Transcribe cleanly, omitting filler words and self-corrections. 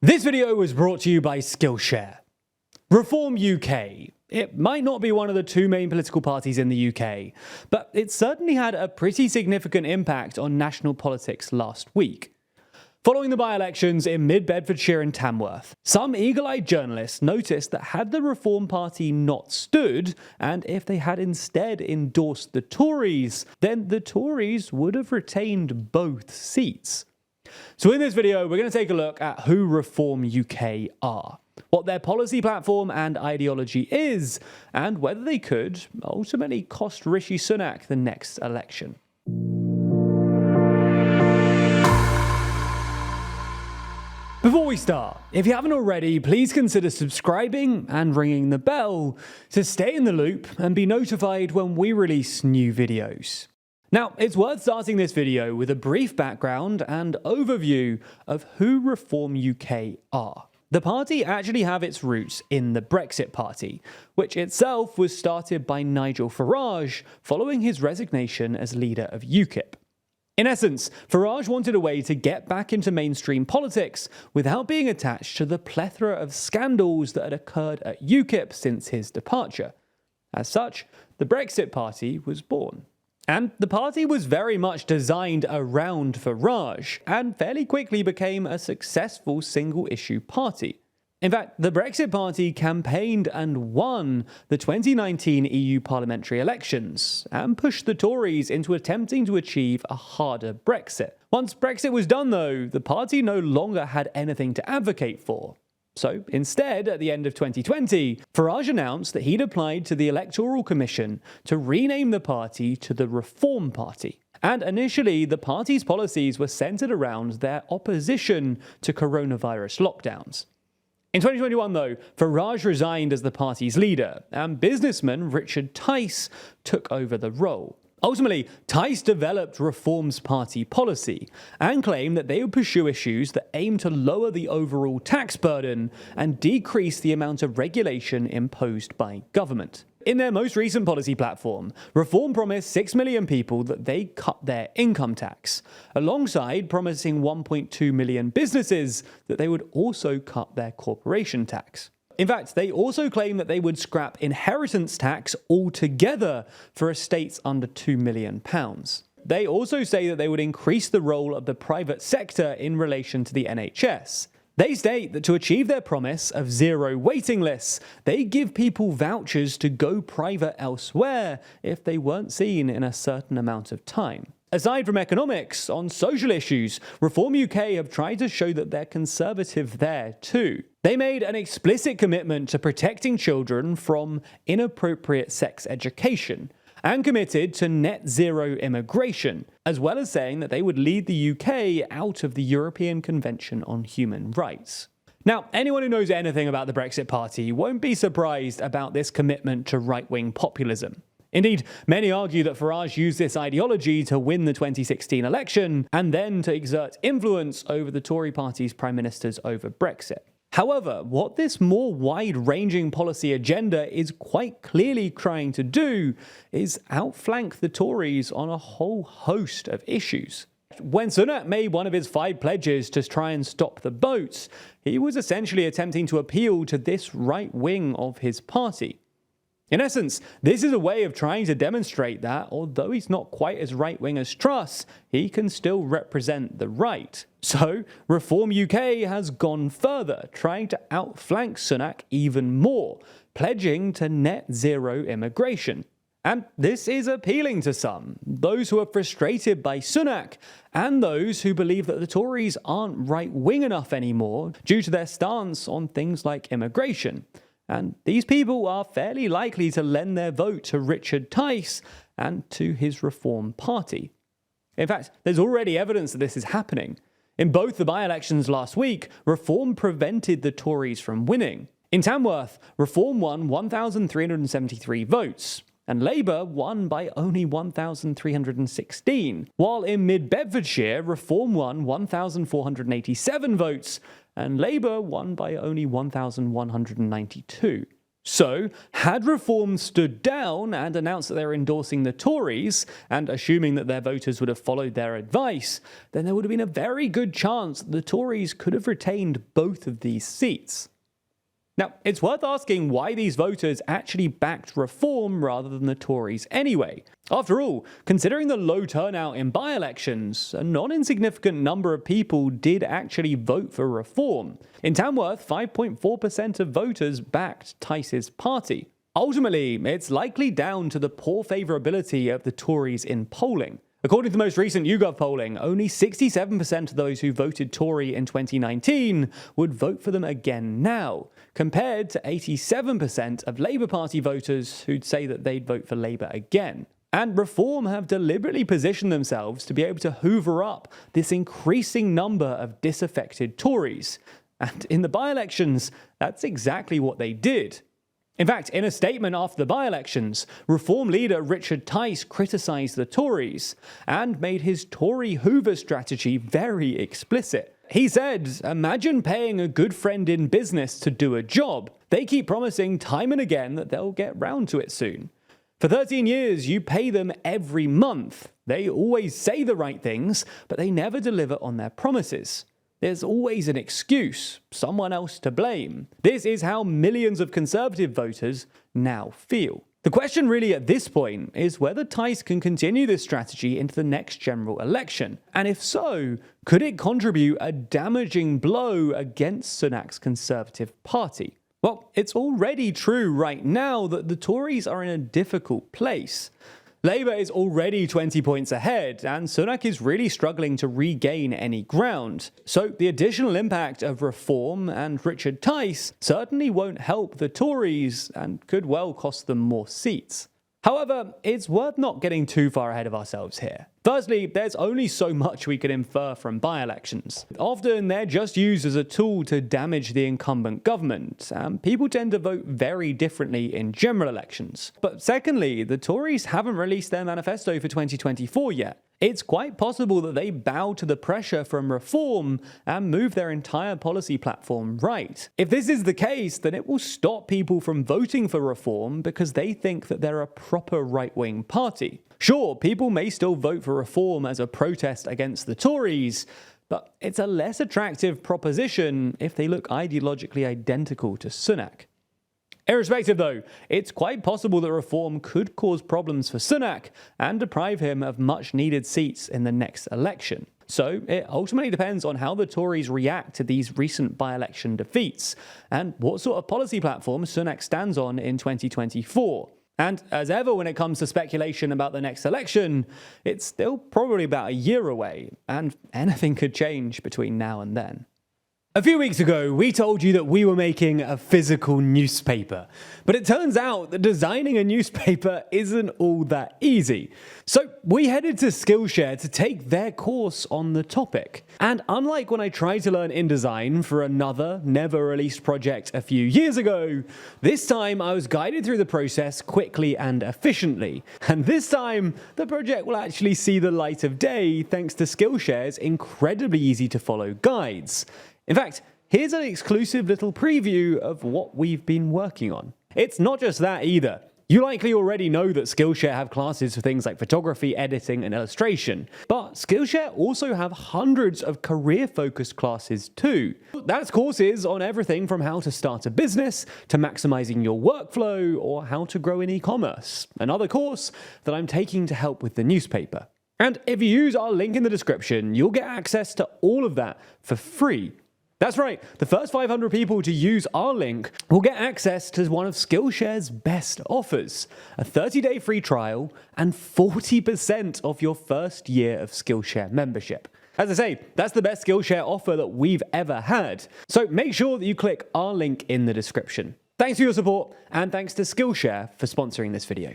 This video was brought to you by Skillshare. Reform UK. It might not be one of the two main political parties in the UK, but it certainly had a pretty significant impact on national politics last week. Following the by-elections in Mid-Bedfordshire and Tamworth, some eagle-eyed journalists noticed that had the Reform Party not stood, and if they had instead endorsed the Tories, then the Tories would have retained both seats. So in this video, we're going to take a look at who Reform UK are, what their policy platform and ideology is, and whether they could ultimately cost Rishi Sunak the next election. Before we start, if you haven't already, please consider subscribing and ringing the bell to stay in the loop and be notified when we release new videos. Now, it's worth starting this video with a brief background and overview of who Reform UK are. The party actually have its roots in the Brexit Party, which itself was started by Nigel Farage following his resignation as leader of UKIP. In essence, Farage wanted a way to get back into mainstream politics without being attached to the plethora of scandals that had occurred at UKIP since his departure. As such, the Brexit Party was born. And the party was very much designed around Farage, and fairly quickly became a successful single-issue party. In fact, the Brexit Party campaigned and won the 2019 EU parliamentary elections, and pushed the Tories into attempting to achieve a harder Brexit. Once Brexit was done though, the party no longer had anything to advocate for. So instead, at the end of 2020, Farage announced that he'd applied to the Electoral Commission to rename the party to the Reform Party. And initially, the party's policies were centered around their opposition to coronavirus lockdowns. In 2021 though, Farage resigned as the party's leader, and businessman Richard Tice took over the role. Ultimately, Tice developed Reform's party policy and claimed that they would pursue issues that aim to lower the overall tax burden and decrease the amount of regulation imposed by government. In their most recent policy platform, Reform promised 6 million people that they cut their income tax, alongside promising 1.2 million businesses that they would also cut their corporation tax. In fact, they also claim that they would scrap inheritance tax altogether for estates under £2 million. They also say that they would increase the role of the private sector in relation to the NHS. They state that to achieve their promise of zero waiting lists, they give people vouchers to go private elsewhere if they weren't seen in a certain amount of time. Aside from economics, on social issues, Reform UK have tried to show that they're conservative there too. They made an explicit commitment to protecting children from inappropriate sex education, and committed to net zero immigration, as well as saying that they would lead the UK out of the European Convention on Human Rights. Now, anyone who knows anything about the Brexit Party won't be surprised about this commitment to right-wing populism. Indeed, many argue that Farage used this ideology to win the 2016 election, and then to exert influence over the Tory party's prime ministers over Brexit. However, what this more wide-ranging policy agenda is quite clearly trying to do is outflank the Tories on a whole host of issues. When Sunak made one of his 5 pledges to try and stop the boats, he was essentially attempting to appeal to this right wing of his party. In essence, this is a way of trying to demonstrate that, although he's not quite as right-wing as Truss, he can still represent the right. So, Reform UK has gone further, trying to outflank Sunak even more, pledging to net zero immigration. And this is appealing to some, those who are frustrated by Sunak, and those who believe that the Tories aren't right-wing enough anymore due to their stance on things like immigration. And these people are fairly likely to lend their vote to Richard Tice and to his Reform Party. In fact, there's already evidence that this is happening. In both the by-elections last week, Reform prevented the Tories from winning. In Tamworth, Reform won 1,373 votes, and Labour won by only 1,316, while in Mid-Bedfordshire, Reform won 1,487 votes, and Labour won by only 1,192. So, had Reform stood down and announced that they're endorsing the Tories, and assuming that their voters would have followed their advice, then there would have been a very good chance that the Tories could have retained both of these seats. Now, it's worth asking why these voters actually backed Reform rather than the Tories anyway. After all, considering the low turnout in by-elections, a non-insignificant number of people did actually vote for Reform. In Tamworth, 5.4% of voters backed Tice's party. Ultimately, it's likely down to the poor favourability of the Tories in polling. According to the most recent YouGov polling, only 67% of those who voted Tory in 2019 would vote for them again now, compared to 87% of Labour Party voters who'd say that they'd vote for Labour again. And Reform have deliberately positioned themselves to be able to hoover up this increasing number of disaffected Tories. And in the by-elections, that's exactly what they did. In fact, in a statement after the by-elections, Reform leader Richard Tice criticised the Tories and made his Tory Hoover strategy very explicit. He said, "Imagine paying a good friend in business to do a job. They keep promising time and again that they'll get round to it soon. For 13 years, you pay them every month. They always say the right things, but they never deliver on their promises. There's always an excuse, someone else to blame. This is how millions of Conservative voters now feel." The question really at this point is whether Tice can continue this strategy into the next general election. And if so, could it contribute a damaging blow against Sunak's Conservative Party? Well, it's already true right now that the Tories are in a difficult place. Labour is already 20 points ahead, and Sunak is really struggling to regain any ground. So the additional impact of Reform and Richard Tice certainly won't help the Tories and could well cost them more seats. However, it's worth not getting too far ahead of ourselves here. Firstly, there's only so much we can infer from by-elections. Often they're just used as a tool to damage the incumbent government, and people tend to vote very differently in general elections. But secondly, the Tories haven't released their manifesto for 2024 yet. It's quite possible that they bow to the pressure from Reform and move their entire policy platform right. If this is the case, then it will stop people from voting for Reform because they think that they're a proper right-wing party. Sure, people may still vote for Reform as a protest against the Tories, but it's a less attractive proposition if they look ideologically identical to Sunak. Irrespective though, it's quite possible that Reform could cause problems for Sunak and deprive him of much needed seats in the next election. So it ultimately depends on how the Tories react to these recent by-election defeats and what sort of policy platform Sunak stands on in 2024. And as ever when it comes to speculation about the next election, it's still probably about a year away, and anything could change between now and then. A few weeks ago, we told you that we were making a physical newspaper, but it turns out that designing a newspaper isn't all that easy. So we headed to Skillshare to take their course on the topic. And unlike when I tried to learn InDesign for another never-released project a few years ago, this time I was guided through the process quickly and efficiently. And this time, the project will actually see the light of day thanks to Skillshare's incredibly easy-to-follow guides. In fact, here's an exclusive little preview of what we've been working on. It's not just that either. You likely already know that Skillshare have classes for things like photography, editing, and illustration. But Skillshare also have hundreds of career-focused classes too. That's courses on everything from how to start a business, to maximizing your workflow, or how to grow in e-commerce. Another course that I'm taking to help with the newspaper. And if you use our link in the description, you'll get access to all of that for free. That's right, the first 500 people to use our link will get access to one of Skillshare's best offers, a 30-day free trial and 40% off your first year of Skillshare membership. As I say, that's the best Skillshare offer that we've ever had, so make sure that you click our link in the description. Thanks for your support, and thanks to Skillshare for sponsoring this video.